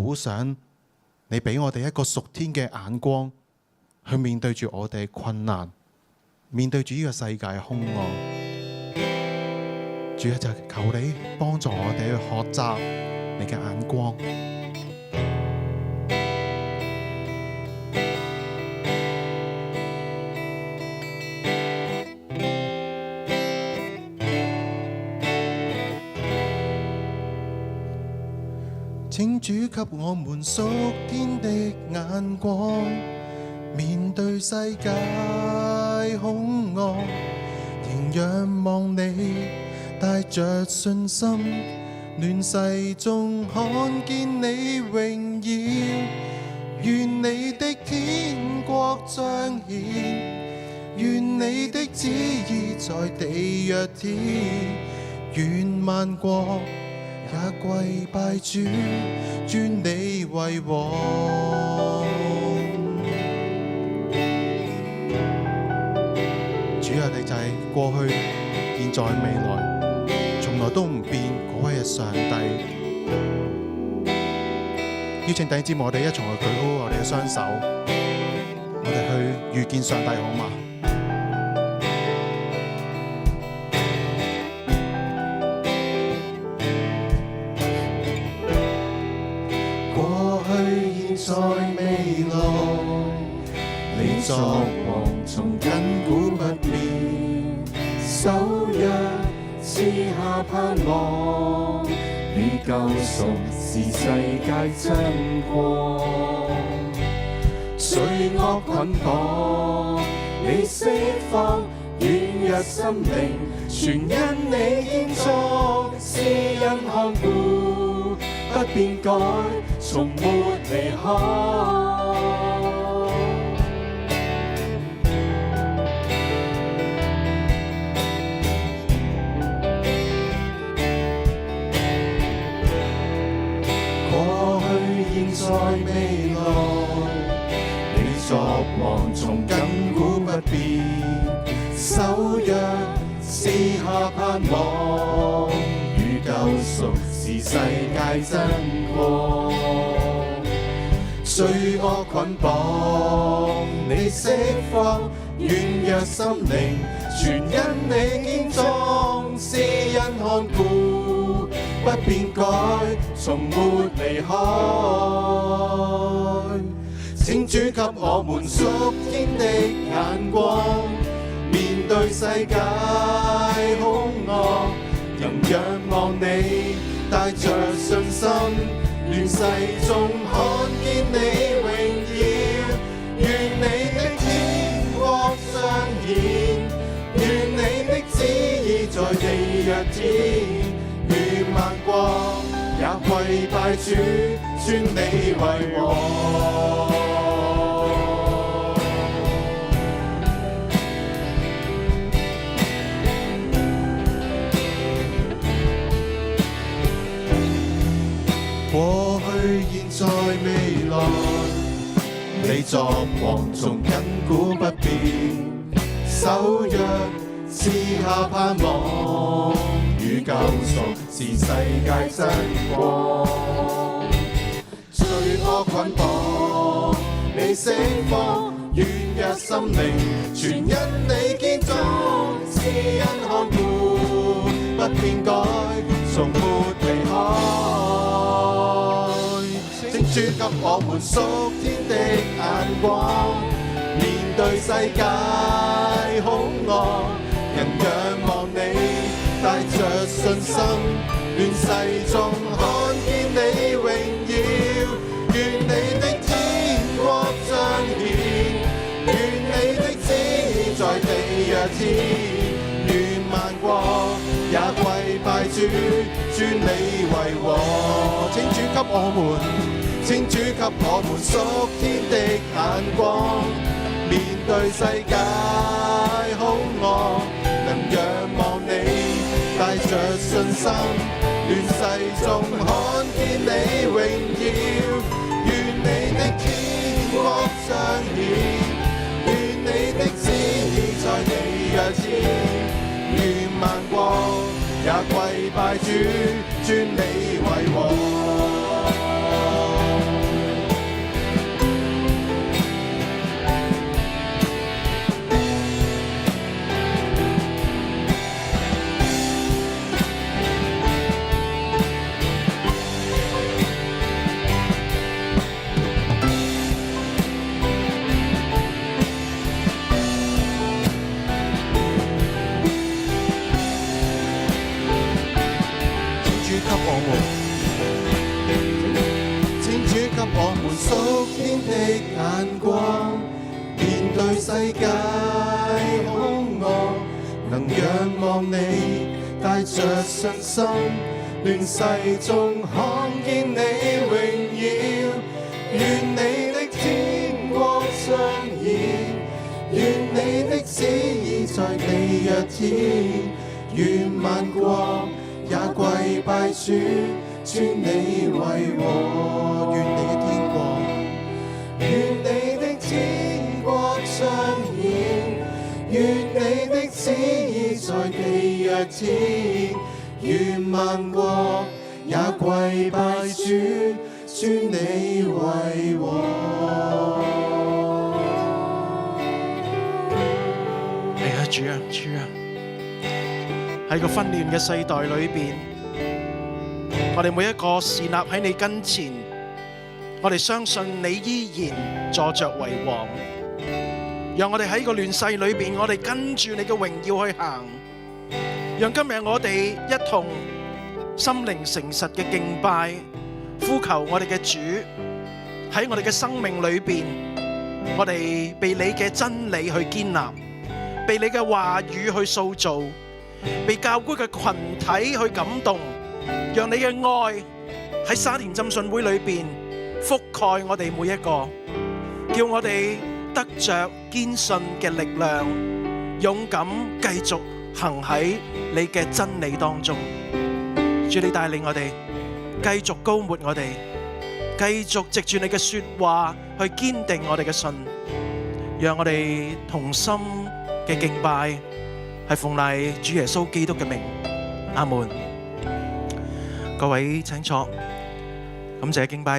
好想你俾我哋一個屬天嘅眼光，去面對住我哋嘅困難，面對住呢個世界嘅兇惡。主啊，就求你幫助我哋去學習你嘅眼光。請主給我們屬天的眼光，面對世界兇惡，仍仰望你，帶着信心，亂世中看見你榮耀。願你的天國彰顯，願你的旨意在地若天，願萬國也跪拜主，尊你為王。主啊，你就係過去、現在、未來，從來都唔變嗰位嘅上帝。邀請弟兄姊妹，我哋一同去舉高我哋嘅雙手，我哋去遇見上帝，好嗎？在未來，你作王從亙古不變，守約賜下盼望，你救贖是世界真光。罪惡捆綁，你釋放軟弱心靈，全因你建造，施恩看顧，不變改，從沒離開。過去、現在、未來，你作王從亙古不變，守約賜下盼望，與救贖是世界真光。罪惡捆綁，你釋放軟弱心靈，全因你建造，施恩看顧，不變改，從沒離開。請主給我們屬天的眼光，面對世界兇惡，仍仰望你，帶着信心，亂世中看見你榮耀。願你的天國彰顯，願你的旨意在地若天，願萬國也跪拜主，尊你為王。過去、現在、未來，你作王從亙古不變，守約賜下盼望，與救贖是世界真光。罪惡捆綁，你釋放軟弱心靈，全因你建造，施恩看顧，不變改，從沒離開。請主給我們屬天的眼光，面對世界兇惡，人仰望你，帶着信心，亂世中看見你榮耀。願你的天國彰顯，願你的旨意在地若天，願萬國也跪拜主，尊你為王。請主給我們，請主給我們屬天的眼光，面對世界兇惡，能仰望你，帶着信心，亂世中看見你榮耀。願你的天國彰顯，願你的旨意在地若天，願萬國也跪拜主，尊你為王。我們屬天的眼光，面對世界兇惡，能仰望你，帶着信心，亂世中看見你榮耀。願你的天國彰顯，願你的旨意在地若天，願萬國也跪拜主，尊你為王。願你的天國，願你的天國彰顯，願你的旨意在地若天，願萬國也跪拜主，尊你為王。係啊，主啊，主啊！喺個紛亂嘅世代裏邊，我哋每一個侍立喺你跟前，我哋相信你依然坐着為王。讓我哋喺個亂世裏邊，我哋跟住你嘅榮耀去行。讓今日我哋一同心靈誠實嘅敬拜，呼求我哋嘅主喺我哋嘅生命裏邊，我哋被你嘅真理去堅立，被你嘅話語去塑造，被教會嘅群體去感動，讓你嘅愛喺沙田浸信會裏邊覆蓋我哋每一個，叫我哋得着堅信嘅力量，勇敢繼續行喺你嘅真理當中。主，你帶領我哋，繼續膏抹我哋，繼續藉住你嘅說話去堅定我哋嘅信，讓我哋同心嘅敬拜係奉賴主耶穌基督嘅名，阿門。各位請坐，感謝敬拜。